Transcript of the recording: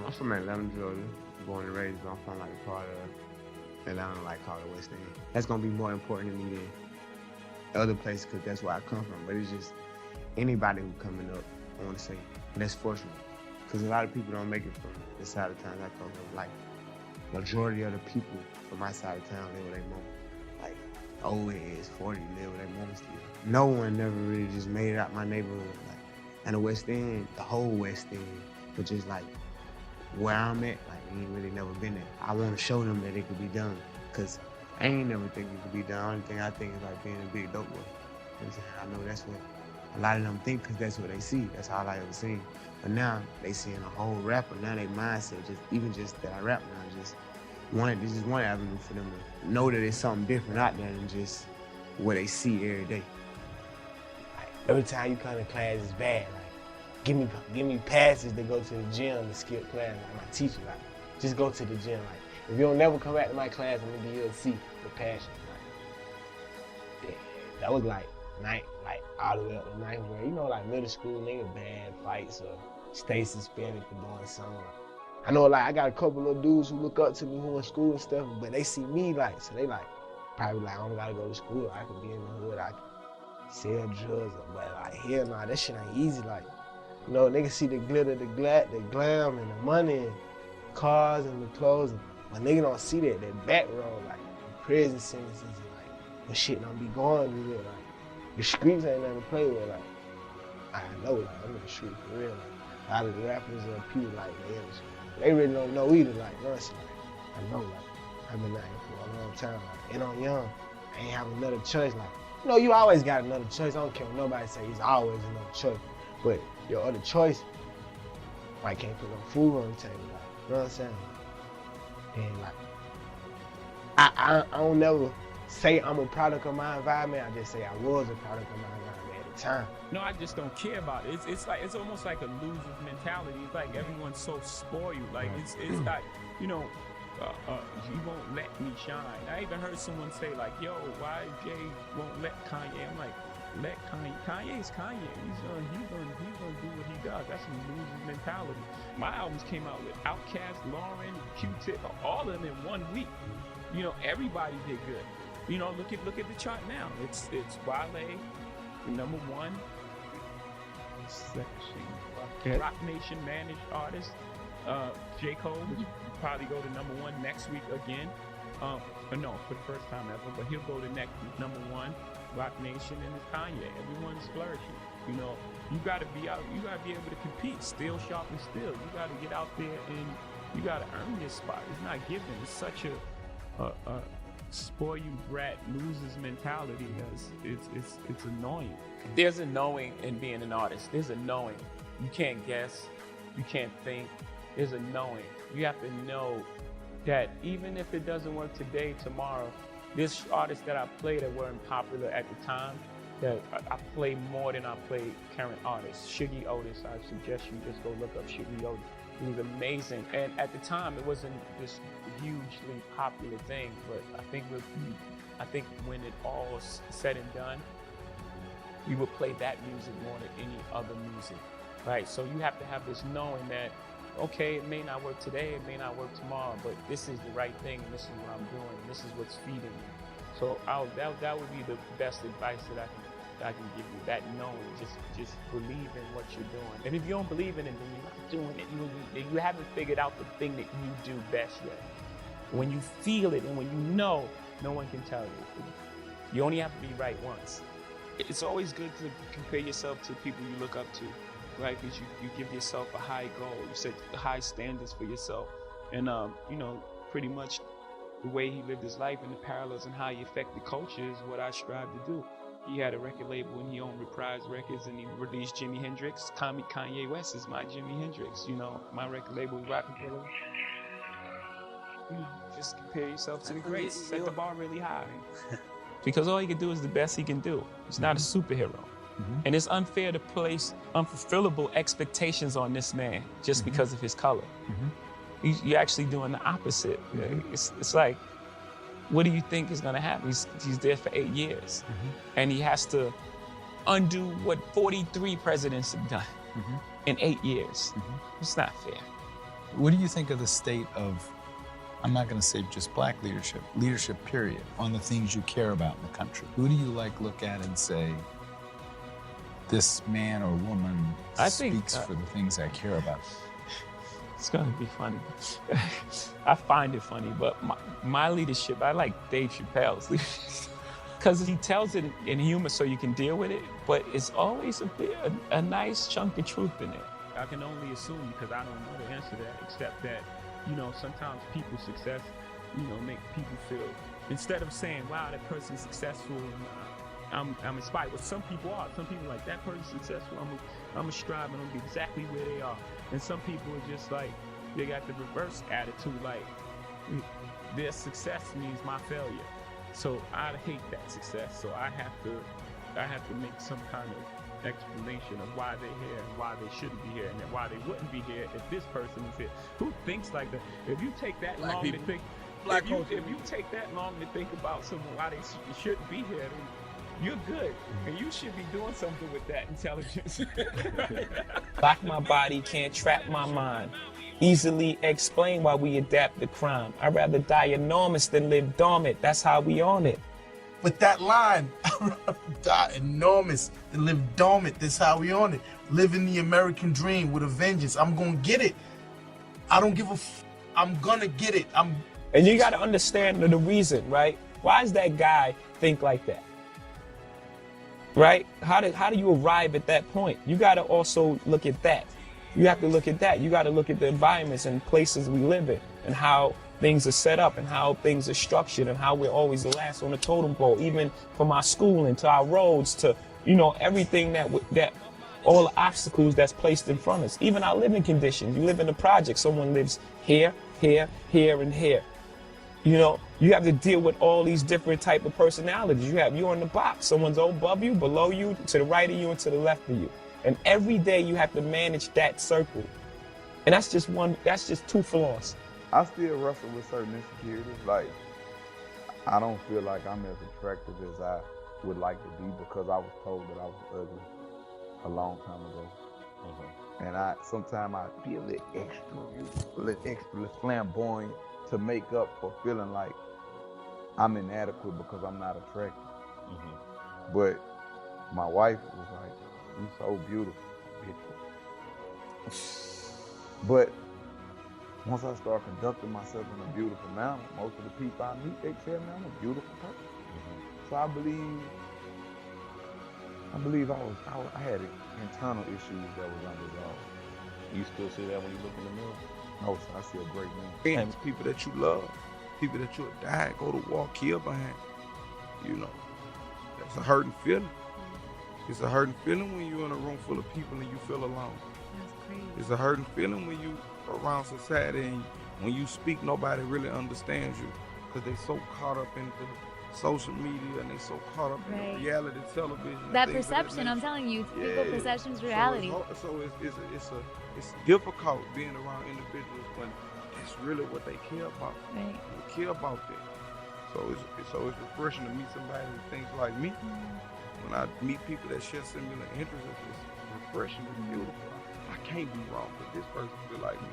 I'm from Atlanta, Georgia. Born and raised, but I'm from like a part of Atlanta, like called the West End. That's gonna be more important to me than other places because that's where I come from. But it's just anybody who coming up, I want to say that's fortunate because a lot of people don't make it from the side of town I come from. Like majority of the people from my side of town live with their mom. Like old heads, 40 live with their mom still. No one never really just made it out my neighborhood. Like and the West End, the whole West End, but just like where I'm at, like we ain't really never been there. I want to show them that it could be done, cause I ain't never think it could be done. Only thing I think is like being a big dope boy. You know what I'm saying? I know that's what a lot of them think, cause that's what they see. That's all I ever seen. But now they seeing a whole rapper. Now they mindset, just that I rap now, just one avenue for them to know that there's something different out there than just what they see every day. Like, every time you come to class, it's bad. Like, give me passes to go to the gym to skip class. Like my teacher, like, just go to the gym. Like, if you don't never come back to my class, I'm gonna give you a C for passion. Like, yeah, that was like all the way up to ninth grade. You know, like middle school, nigga, bad fights or stay suspended for doing something. Like, I know, like, I got a couple of dudes who look up to me who in school and stuff, but they see me, like, so they like, probably like, I don't gotta go to school. I could be in the hood. I could sell drugs, but like, hell nah, that shit ain't easy. Like, you know, niggas see the glitter, the glam, and the money, and cars and the clothes. But nigga don't see that back road, like the prison sentences and like the shit don't be going with it. Like the streets ain't nothing to play with. Like I know, like I'm in the street for real. Like a lot of the rappers and people like they really don't know either. Like honestly, like, I know, like I've been out here for a long time. Like, and I'm young, I ain't have another choice. Like you know, you always got another choice. I don't care what nobody say. It's always another choice. But your other choice, like can't put no food on the table. Like, you know what I'm saying? And like, I don't never say I'm a product of my environment. I just say I was a product of my environment at the time. No, I just don't care about it. It's almost like a loser's mentality. It's like everyone's so spoiled. Like it's like, you know, you won't let me shine. I even heard someone say like, yo, why Jay won't let Kanye? I'm like, let Kanye. Kanye's Kanye. He's gonna do what he does. That's a loser's mentality. My albums came out with Outkast, Lauren, Q-Tip, all of them in 1 week. You know, everybody did good. You know, look at the chart now. It's Wale, number one. Rock Nation managed artist. J. Cole, which will probably go to number one next week again. No, for the first time ever, but he'll go to next number one. Rock Nation and it's Kanye. Everyone's flourishing. You know, you gotta be out. You gotta be able to compete. Still sharp and still. You gotta get out there and you gotta earn your spot. It's not given. It's such a spoil you brat losers mentality. It's annoying. There's a knowing in being an artist. There's a knowing. You can't guess. You can't think. There's a knowing. You have to know that even if it doesn't work today, tomorrow, this artist that I played that weren't popular at the time, that I play more than I play current artists. Shuggie Otis, I suggest you just go look up Shuggie Otis. He was amazing. And at the time, it wasn't this hugely popular thing, but I think when it all said and done, we would play that music more than any other music, right? So you have to have this knowing that, okay, it may not work today, it may not work tomorrow, but this is the right thing, and this is what I'm doing, and this is what's feeding me. So that would be the best advice that I can give you. That knowing, just believe in what you're doing. And if you don't believe in it, then you're not doing it. You haven't figured out the thing that you do best yet. When you feel it and when you know, no one can tell you. You only have to be right once. It's always good to compare yourself to people you look up to, right? Because you give yourself a high goal. You set high standards for yourself. And, you know, pretty much the way he lived his life and the parallels and how he affected culture is what I strive to do. He had a record label and he owned Reprise Records and he released Jimi Hendrix. Kanye West is my Jimi Hendrix. You know, my record label is Rockefeller. You know, just compare yourself to the greats. Set the bar really high. Because all he can do is the best he can do. He's not a superhero. And it's unfair to place unfulfillable expectations on this man just because of his color. You're actually doing the opposite. It's like, what do you think is gonna happen? He's there for 8 years. And he has to undo what 43 presidents have done in 8 years. It's not fair. What do you think of the state of, I'm not going to say just black leadership period, on the things you care about in the country? Who do you look at and say, this man or woman speaks for the things I care about? It's gonna be funny. I find it funny, but my leadership, I like Dave Chappelle's leadership because he tells it in humor so you can deal with it, but it's always a nice chunk of truth in it. I can only assume because I don't know the answer to that, except that, sometimes people's success, make people feel, instead of saying, wow, that person's successful and I'm inspired. Well, some people are. Some people are like, that person's successful, I'm gonna strive and I'm gonna be exactly where they are. And some people are just like, they got the reverse attitude, like their success means my failure. So I hate that success. So I have to make some kind of explanation of why they're here and why they shouldn't be here and why they wouldn't be here if this person was here. Who thinks like that? If you take that long to think, if you take that long to think about someone why they shouldn't be here, then you're good, and you should be doing something with that intelligence. Lock my body, can't trap my mind. Easily explain why we adapt to crime. I'd rather die enormous than live dormant. That's how we on it. With that line, I'd rather die enormous than live dormant. That's how we on it. Living the American dream with a vengeance. I'm gonna get it. I don't give a I'm gonna get it. And you gotta understand the reason, right? Why does that guy think like that? Right? How do you arrive at that point? You got to also look at that. You have to look at that. You got to look at the environments and places we live in and how things are set up and how things are structured and how we're always the last on the totem pole, even from our schooling to our roads to, everything that all the obstacles that's placed in front of us, even our living conditions. You live in a project, someone lives here, here, here, and here. You have to deal with all these different type of personalities. You're in the box. Someone's above you, below you, to the right of you, and to the left of you. And every day you have to manage that circle. And that's just two flaws. I still wrestle with certain insecurities. Like, I don't feel like I'm as attractive as I would like to be because I was told that I was ugly a long time ago. And sometimes I be a little extra flamboyant to make up for feeling like I'm inadequate because I'm not attractive. But my wife was like, "You so beautiful, bitch." But once I start conducting myself in a beautiful manner, most of the people I meet, they tell me I'm a beautiful person. So I believe I had internal issues that was unresolved. You still see that when you look in the mirror? No, sir, I see a great man. And people that you love, people that you'll die, go to war, kill behind. That's a hurting feeling. It's a hurting feeling when you're in a room full of people and you feel alone. That's crazy. It's a hurting feeling when you around society and when you speak, nobody really understands you because they so caught up into social media and they so caught up in reality television. That perception, I'm telling you, people perception is reality. So it's difficult being around individuals when it's really what they care about. Right. They care about that. So it's refreshing to meet somebody that thinks like me. When I meet people that share similar interests, it's refreshing and beautiful. I can't be wrong because this person feel like me.